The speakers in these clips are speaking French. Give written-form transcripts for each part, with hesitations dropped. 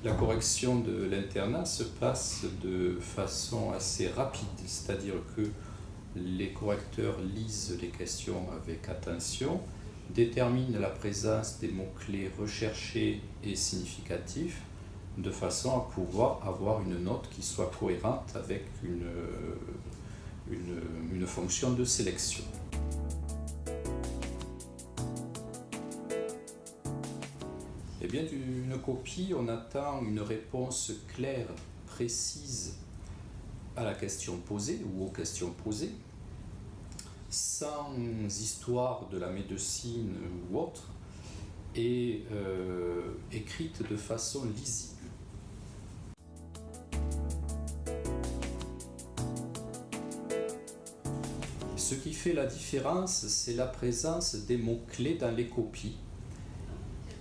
La correction de l'internat se passe de façon assez rapide, c'est-à-dire que les correcteurs lisent les questions avec attention, déterminent la présence des mots-clés recherchés et significatifs, de façon à pouvoir avoir une note qui soit cohérente avec une fonction de sélection. Eh bien, d'une copie, on attend une réponse claire, précise à la question posée ou aux questions posées, sans histoire de la médecine ou autre, et écrite de façon lisible. Ce qui fait la différence, c'est la présence des mots-clés dans les copies,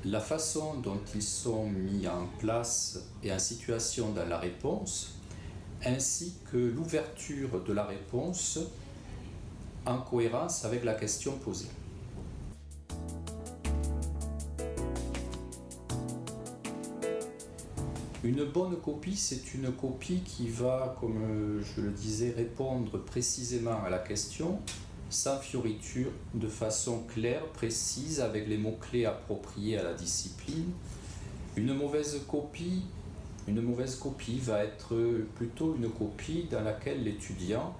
la façon dont ils sont mis en place et en situation dans la réponse, ainsi que l'ouverture de la réponse en cohérence avec la question posée. Une bonne copie, c'est une copie qui va, comme je le disais, répondre précisément à la question, sans fioriture, de façon claire, précise, avec les mots-clés appropriés à la discipline. Une mauvaise copie va être plutôt une copie dans laquelle l'étudiant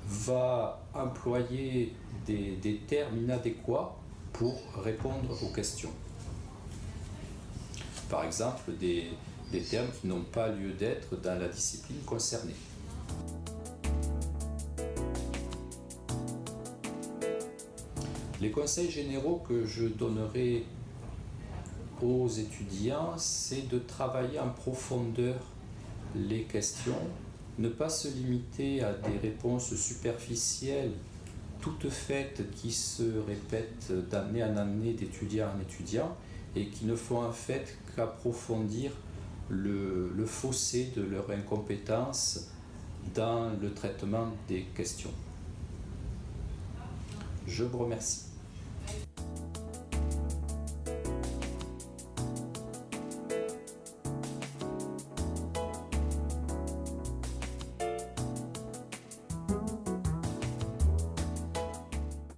va employer des termes inadéquats pour répondre aux questions. Par exemple, des termes qui n'ont pas lieu d'être dans la discipline concernée. Les conseils généraux que je donnerai aux étudiants, c'est de travailler en profondeur les questions, ne pas se limiter à des réponses superficielles, toutes faites, qui se répètent d'année en année, d'étudiant en étudiant, et qui ne font en fait qu'approfondir le fossé de leur incompétence dans le traitement des questions. Je vous remercie.